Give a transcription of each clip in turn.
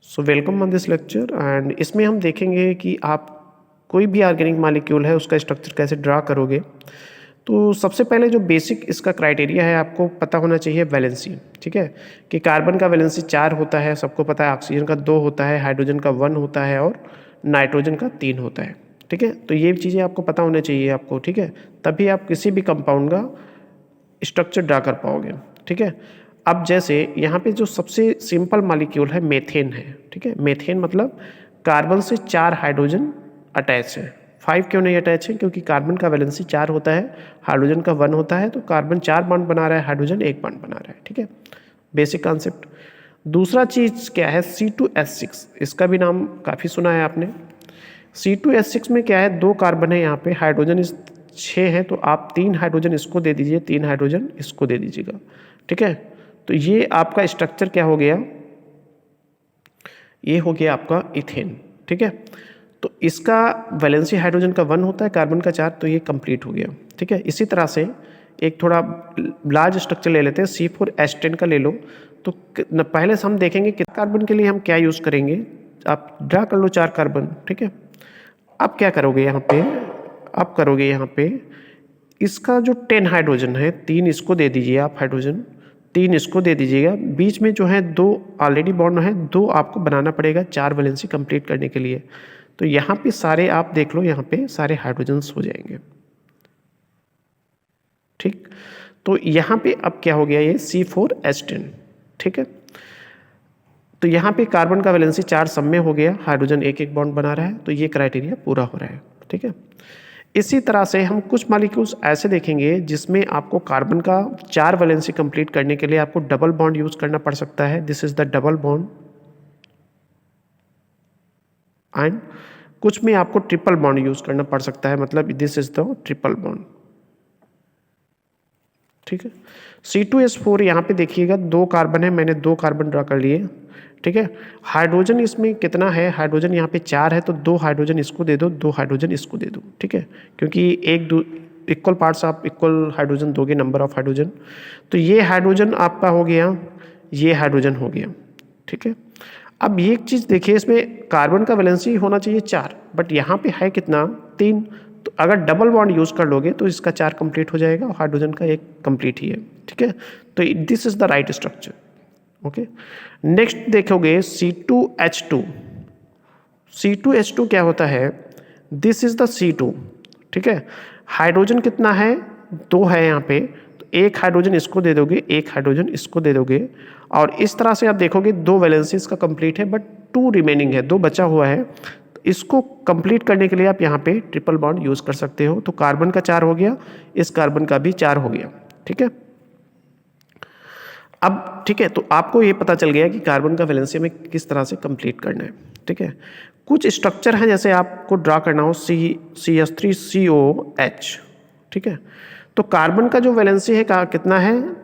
So welcome on this lecture and इसमें हम देखेंगे कि आप कोई भी ऑर्गेनिक मॉलिक्यूल है उसका स्ट्रक्चर कैसे ड्रा करोगे। तो सबसे पहले जो बेसिक इसका क्राइटेरिया है आपको पता होना चाहिए वैलेंसी। ठीक है, कि कार्बन का वैलेंसी 4 होता है, सबको पता है। ऑक्सीजन का 2 होता है, हाइड्रोजन का 1 होता है और नाइट्रोजन का 3 होता है। ठीक है, तो ये चीज़ें आपको पता होना चाहिए आपको। ठीक है, तभी आप किसी भी कंपाउंड का स्ट्रक्चर ड्रा कर पाओगे। ठीक है, अब जैसे यहाँ पे जो सबसे सिंपल मॉलिक्यूल है मेथेन है। ठीक है, मेथेन मतलब कार्बन से 4 हाइड्रोजन अटैच है। 5 क्यों नहीं अटैच है? क्योंकि कार्बन का वैलेंसी 4 होता है, हाइड्रोजन का 1 होता है, तो कार्बन 4 बॉन्ड बना रहा है, हाइड्रोजन 1 बॉन्ड बना रहा है। ठीक है, बेसिक कॉन्सेप्ट। दूसरा चीज़ क्या है? C2H6। इसका भी नाम काफ़ी सुना है आपने। C2H6 में क्या है? 2 कार्बन है यहाँ पे, हाइड्रोजन इस 6 है, तो आप 3 हाइड्रोजन इसको दे दीजिए, 3 हाइड्रोजन इसको दे दीजिएगा। ठीक है, तो ये आपका स्ट्रक्चर क्या हो गया? ये हो गया आपका इथेन। ठीक है, तो इसका वैलेंसी हाइड्रोजन का 1 होता है, कार्बन का 4, तो ये कंप्लीट हो गया। ठीक है, इसी तरह से एक थोड़ा लार्ज स्ट्रक्चर ले लेते हैं, C4H10 का ले लो। तो पहले से हम देखेंगे कि कार्बन के लिए हम क्या यूज़ करेंगे। आप ड्रा कर लो 4 कार्बन। ठीक है, अब क्या करोगे यहाँ पे? आप करोगे यहाँ पे इसका जो 10 हाइड्रोजन है, 3 इसको दे दीजिए आप हाइड्रोजन, 3 इसको दे दीजिएगा। बीच में जो है 2 ऑलरेडी बॉन्ड है, 2 आपको बनाना पड़ेगा 4 वैलेंसी कंप्लीट करने के लिए। तो यहाँ पे सारे आप देख लो, यहाँ पे सारे हाइड्रोजन्स हो जाएंगे। ठीक, तो यहाँ पे अब क्या हो गया? ये C4H10। ठीक है, तो यहाँ पे कार्बन का वैलेंसी 4 सब में हो गया, हाइड्रोजन एक एक बॉन्ड बना रहा है, तो ये क्राइटेरिया पूरा हो रहा है। ठीक है, इसी तरह से हम कुछ मॉलिक्यूल्स ऐसे देखेंगे जिसमें आपको कार्बन का 4 वैलेंसी कंप्लीट करने के लिए आपको डबल बॉन्ड यूज करना पड़ सकता है। This is the double bond. And कुछ में आपको ट्रिपल बॉन्ड यूज करना पड़ सकता है, मतलब this is the triple bond. ठीक है, C2H4 यहाँ पे देखिएगा 2 कार्बन है, मैंने 2 कार्बन ड्रा कर लिए। ठीक है, हाइड्रोजन इसमें कितना है? हाइड्रोजन यहाँ पे 4 है, तो 2 हाइड्रोजन इसको दे दो, 2 हाइड्रोजन इसको दे दो। ठीक है, क्योंकि इक्वल पार्ट्स आप इक्वल हाइड्रोजन दोगे, नंबर ऑफ हाइड्रोजन। तो ये हाइड्रोजन आपका हो गया, ये हाइड्रोजन हो गया। ठीक है, अब ये एक चीज़ देखिए, इसमें कार्बन का वैलेंसी होना चाहिए 4, बट यहाँ पे है कितना? 3। तो अगर डबल बॉन्ड यूज़ कर लोगे तो इसका 4 कंप्लीट हो जाएगा और हाइड्रोजन का 1 कंप्लीट ही है। ठीक है, तो this is the right structure. Okay, next देखोगे C2H2। C2H2 क्या होता है? This is the C2। ठीक है, हाइड्रोजन कितना है? 2 है यहाँ पे, तो 1 हाइड्रोजन इसको दे दोगे, 1 हाइड्रोजन इसको दे दोगे, और इस तरह से आप देखोगे 2 वैलेंसी इसका कंप्लीट है, बट 2 रिमेनिंग है, 2 बचा हुआ है। तो इसको कंप्लीट करने के लिए आप यहाँ पे ट्रिपल बॉन्ड यूज कर सकते हो। तो कार्बन का 4 हो गया, इस कार्बन का भी 4 हो गया। ठीक है, अब ठीक है, तो आपको ये पता चल गया कि कार्बन का वैलेंसी में किस तरह से कंप्लीट करना है। ठीक है, कुछ स्ट्रक्चर हैं जैसे आपको ड्रा करना हो CH3COH। ठीक है, तो कार्बन का जो वैलेंसी है कितना है?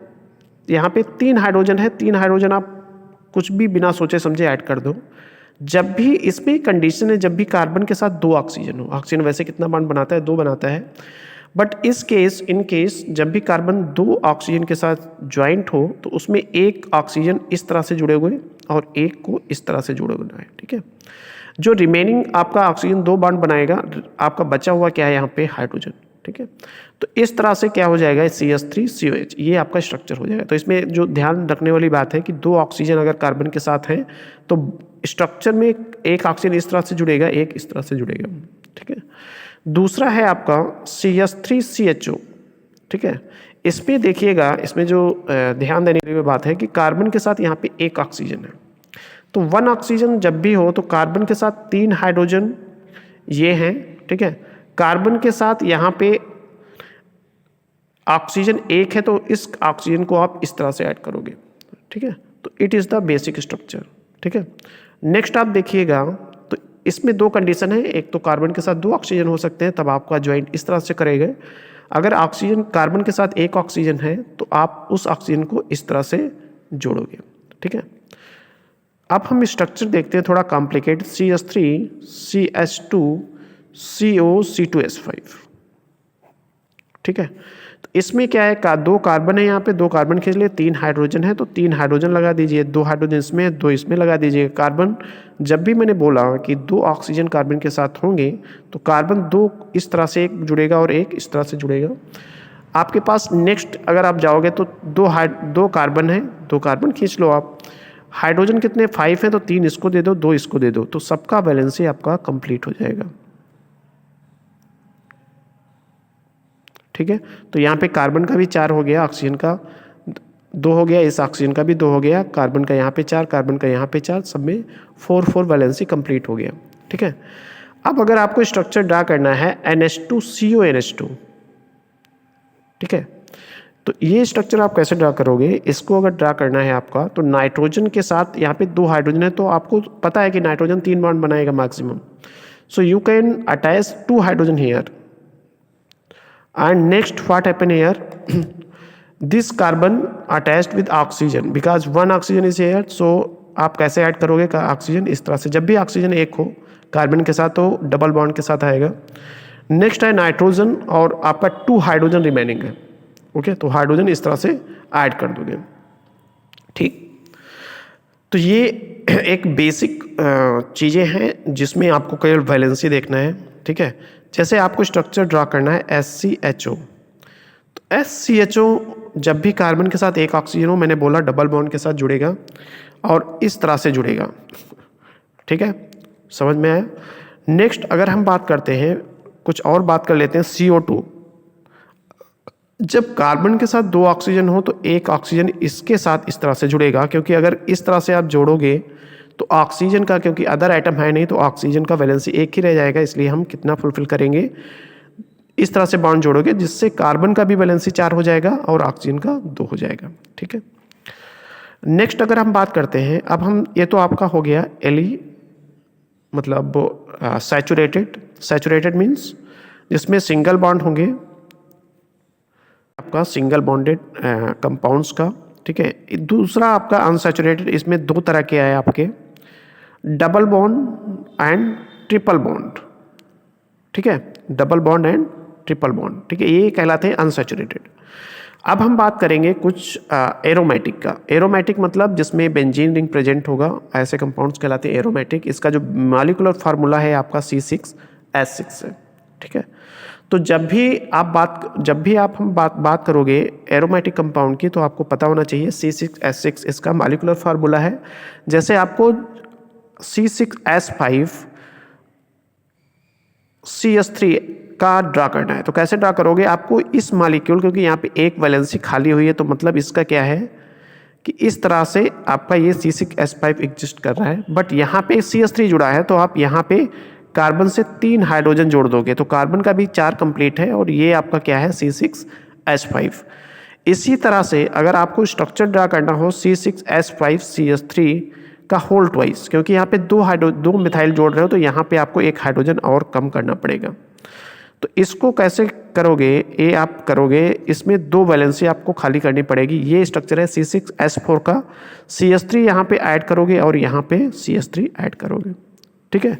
यहाँ पे 3 हाइड्रोजन है, 3 हाइड्रोजन आप कुछ भी बिना सोचे समझे ऐड कर दो। जब भी इसमें कंडीशन है, जब भी कार्बन के साथ 2 ऑक्सीजन हो, ऑक्सीजन वैसे कितना बॉन्ड बनाता है? 2 बनाता है, बट इन केस जब भी कार्बन 2 ऑक्सीजन के साथ ज्वाइंट हो तो उसमें 1 ऑक्सीजन इस तरह से जुड़े हुए और 1 को इस तरह से जुड़े हुए है। ठीक है, जो रिमेनिंग आपका ऑक्सीजन 2 बॉन्ड बनाएगा, आपका बचा हुआ क्या है यहाँ पे? हाइड्रोजन। ठीक है, तो इस तरह से क्या हो जाएगा? CH3COH, ये आपका स्ट्रक्चर हो जाएगा। तो इसमें जो ध्यान रखने वाली बात है कि 2 ऑक्सीजन अगर कार्बन के साथ हैं तो स्ट्रक्चर में 1 ऑक्सीजन इस तरह से जुड़ेगा, 1 इस तरह से जुड़ेगा। ठीक है, दूसरा है आपका CH3CHO। ठीक है, इसमें देखिएगा, इसमें जो ध्यान देने की बात है कि कार्बन के साथ यहाँ पे 1 ऑक्सीजन है, तो 1 ऑक्सीजन जब भी हो तो कार्बन के साथ 3 हाइड्रोजन ये हैं। ठीक है, कार्बन के साथ यहाँ पे ऑक्सीजन 1 है, तो इस ऑक्सीजन को आप इस तरह से ऐड करोगे। ठीक है, तो it is the basic structure. ठीक है, नेक्स्ट आप देखिएगा, तो इसमें 2 कंडीशन है, एक तो कार्बन के साथ 2 ऑक्सीजन हो सकते हैं, तब आपका ज्वाइंट इस तरह से करेंगे। अगर ऑक्सीजन कार्बन के साथ 1 ऑक्सीजन है तो आप उस ऑक्सीजन को इस तरह से जोड़ोगे। ठीक है, अब हम स्ट्रक्चर देखते हैं थोड़ा कॉम्प्लिकेटेड, CH3CH2CO C2H5। ठीक है, तो इसमें क्या है, दो कार्बन है यहाँ पे, दो कार्बन खींच लिए, 3 हाइड्रोजन है तो 3 हाइड्रोजन लगा दीजिए, 2 हाइड्रोजन इसमें, 2 इसमें लगा दीजिए। कार्बन, जब भी मैंने बोला कि 2 ऑक्सीजन कार्बन के साथ होंगे तो कार्बन 2 इस तरह से एक जुड़ेगा और एक इस तरह से जुड़ेगा। आपके पास नेक्स्ट अगर आप जाओगे तो 2 कार्बन है, 2 कार्बन खींच लो आप। हाइड्रोजन कितने, 5 है तो 3 इसको दे दो, 2 इसको दे दो, तो सबका बैलेंस ही आपका कंप्लीट हो जाएगा। ठीक है, तो यहाँ पे कार्बन का भी 4 हो गया, ऑक्सीजन का 2 हो गया, इस ऑक्सीजन का भी 2 हो गया, कार्बन का यहाँ पे 4, कार्बन का यहाँ पे 4, सब में 4 वैलेंसी कंप्लीट हो गया। ठीक है, अब अगर आपको स्ट्रक्चर ड्रा करना है NH2CONH2, ठीक है, तो ये स्ट्रक्चर आप कैसे ड्रा करोगे, इसको अगर ड्रा करना है आपका तो नाइट्रोजन के साथ यहाँ पे 2 हाइड्रोजन है, तो आपको पता है कि नाइट्रोजन 3 बॉन्ड बनाएगा maximum, so you can attach 2 hydrogen here and next what happen here this carbon attached with oxygen because one oxygen is here, so आप कैसे ऐड करोगे का ऑक्सीजन, इस तरह से जब भी ऑक्सीजन एक हो कार्बन के साथ तो डबल बॉन्ड के साथ आएगा। नेक्स्ट है नाइट्रोजन और आपका 2 हाइड्रोजन रिमेनिंग है। ओके, तो हाइड्रोजन इस तरह से ऐड कर दोगे। ठीक, तो ये एक बेसिक चीज़ें हैं जिसमें आपको केवल वैलेंसी देखना है। ठीक है, जैसे आपको स्ट्रक्चर ड्रा करना है SCHO, तो SCHO जब भी कार्बन के साथ एक ऑक्सीजन हो, मैंने बोला डबल बॉन्ड के साथ जुड़ेगा और इस तरह से जुड़ेगा। ठीक है, समझ में आया। नेक्स्ट अगर हम बात करते हैं, कुछ और बात कर लेते हैं CO2। जब कार्बन के साथ 2 ऑक्सीजन हो तो एक ऑक्सीजन इसके साथ इस तरह से जुड़ेगा, क्योंकि अगर इस तरह से आप जोड़ोगे तो ऑक्सीजन का, क्योंकि अदर आइटम है नहीं, तो ऑक्सीजन का वैलेंसी एक ही रह जाएगा, इसलिए हम कितना फुलफिल करेंगे, इस तरह से बॉन्ड जोड़ोगे जिससे कार्बन का भी वैलेंसी 4 हो जाएगा और ऑक्सीजन का 2 हो जाएगा। ठीक है, नेक्स्ट अगर हम बात करते हैं, अब हम ये तो आपका हो गया Li मतलब सैचुरेटेड मीन्स जिसमें सिंगल बॉन्ड होंगे आपका सिंगल बॉन्डेड कंपाउंड्स का। ठीक है, दूसरा आपका अनसैचुरेटेड, इसमें 2 तरह के आए आपके, double bond and triple bond. ठीक है, double bond and triple bond. ठीक है, ये कहलाते हैं अनसैचुरेटेड। अब हम बात करेंगे कुछ एरोमेटिक का। एरोमेटिक मतलब जिसमें बेंजीन रिंग प्रेजेंट होगा, ऐसे कंपाउंड्स कहलाते हैं एरोमेटिक। इसका जो मॉलिक्यूलर फार्मूला है आपका C6H6 है। ठीक है, तो जब भी आप हम बात करोगे एरोमेटिक कंपाउंड की, तो आपको पता होना चाहिए C6H6 इसका मॉलिक्यूलर फार्मूला है। जैसे आपको C6H5 CH3 का ड्रा करना है, तो कैसे ड्रा करोगे, आपको इस मॉलिक्यूल, क्योंकि यहाँ पे एक वैलेंसी खाली हुई है, तो मतलब इसका क्या है कि इस तरह से आपका ये C6H5 एग्जिस्ट कर रहा है, बट यहाँ पे CH3 जुड़ा है, तो आप यहाँ पे कार्बन से 3 हाइड्रोजन जोड़ दोगे तो कार्बन का भी 4 कंप्लीट है और ये आपका क्या है C6H5। इसी तरह से अगर आपको स्ट्रक्चर ड्रा करना हो C6H5 CH3 का होल ट्वाइस, क्योंकि यहाँ पे 2 मिथाइल जोड़ रहे हो तो यहाँ पे आपको 1 हाइड्रोजन और कम करना पड़ेगा। तो इसको कैसे करोगे, ये आप करोगे, इसमें 2 वैलेंसी आपको खाली करनी पड़ेगी। ये स्ट्रक्चर है C6H4 का, CH3 यहाँ पे ऐड करोगे और यहाँ पे CH3 ऐड करोगे। ठीक है,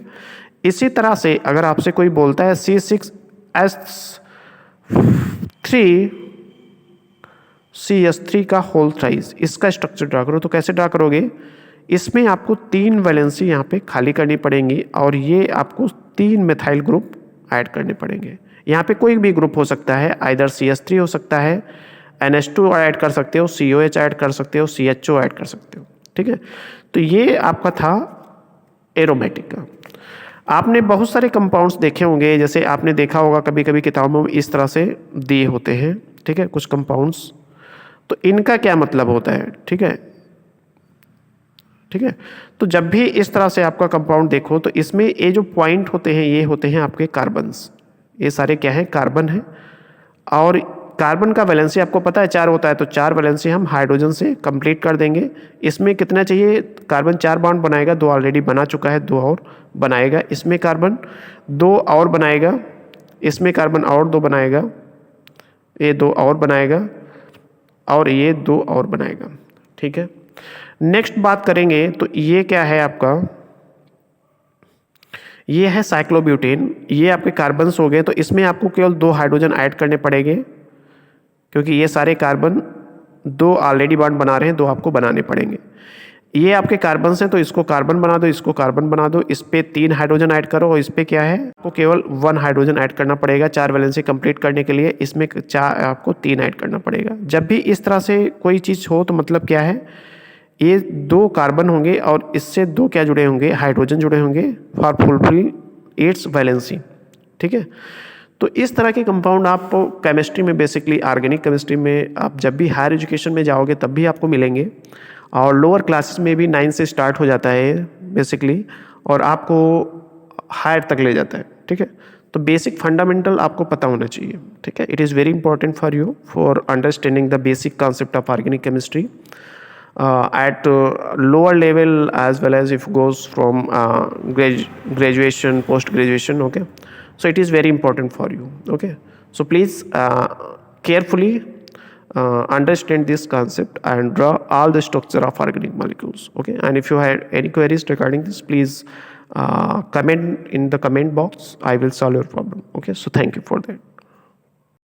इसी तरह से अगर आपसे कोई बोलता है C6H3 CH3 का होल थ्राइस, इसका स्ट्रक्चर ड्रा करो, तो कैसे ड्रा करोगे, इसमें आपको 3 वैलेंसी यहाँ पे खाली करनी पड़ेंगी और ये आपको 3 मिथाइल ग्रुप ऐड करने पड़ेंगे। यहाँ पे कोई भी ग्रुप हो सकता है, आइदर CH3 हो सकता है, NH2 ऐड कर सकते हो, COH ऐड कर सकते हो, CHO ऐड कर सकते हो। ठीक है, तो ये आपका था एरोमेटिक का। आपने बहुत सारे कंपाउंड्स देखे होंगे, जैसे आपने देखा होगा कभी कभी किताबों में इस तरह से दिए होते हैं। ठीक है, कुछ कंपाउंड्स, तो इनका क्या मतलब होता है। ठीक है, ठीक है, तो जब भी इस तरह से आपका कंपाउंड देखो तो इसमें ये जो पॉइंट होते हैं ये होते हैं आपके कार्बन्स। ये सारे क्या हैं, कार्बन है। और कार्बन का वैलेंसी आपको पता है 4 होता है, तो 4 वैलेंसी हम हाइड्रोजन से कंप्लीट कर देंगे। इसमें कितना चाहिए, कार्बन 4 बॉन्ड बनाएगा, 2 ऑलरेडी बना चुका है, 2 और बनाएगा। इसमें कार्बन 2 और बनाएगा, इसमें कार्बन और 2 बनाएगा, ये 2 और बनाएगा और ये 2 और बनाएगा। ठीक है, नेक्स्ट बात करेंगे तो ये क्या है आपका, ये है साइक्लोब्यूटेन। ये आपके कार्बन्स हो गए, तो इसमें आपको केवल 2 हाइड्रोजन ऐड करने पड़ेंगे। क्योंकि ये सारे कार्बन 2 ऑलरेडी बॉन्ड बना रहे हैं, 2 आपको बनाने पड़ेंगे। ये आपके कार्बन्स हैं तो इसको कार्बन बना दो, इसको कार्बन बना दो, इस पे 3 हाइड्रोजन ऐड करो और इस पे क्या है, आपको केवल 1 हाइड्रोजन ऐड करना पड़ेगा 4 वैलेंसी कंप्लीट करने के लिए। इसमें आपको 3 ऐड करना पड़ेगा। जब भी इस तरह से कोई चीज़ हो तो मतलब क्या है, ये 2 कार्बन होंगे और इससे 2 क्या जुड़े होंगे, हाइड्रोजन जुड़े होंगे फॉर फुलफिल इट्स वैलेंसी। ठीक है, तो इस तरह के कंपाउंड आपको केमिस्ट्री में, बेसिकली ऑर्गेनिक केमिस्ट्री में आप जब भी हायर एजुकेशन में जाओगे तब भी आपको मिलेंगे, और लोअर क्लासेस में भी 9 से स्टार्ट हो जाता है बेसिकली, और आपको हायर तक ले जाता है। ठीक है, तो बेसिक फंडामेंटल आपको पता होना चाहिए। ठीक है, it is very important for you for understanding the basic concept of organic chemistry at lower level as well as if goes from graduation, post graduation. Okay, so it is very important for you. Okay, so please carefully understand this concept and draw all the structure of organic molecules. Okay, and if you had any queries regarding this, please comment in the comment box. I will solve your problem. Okay, so thank you for that.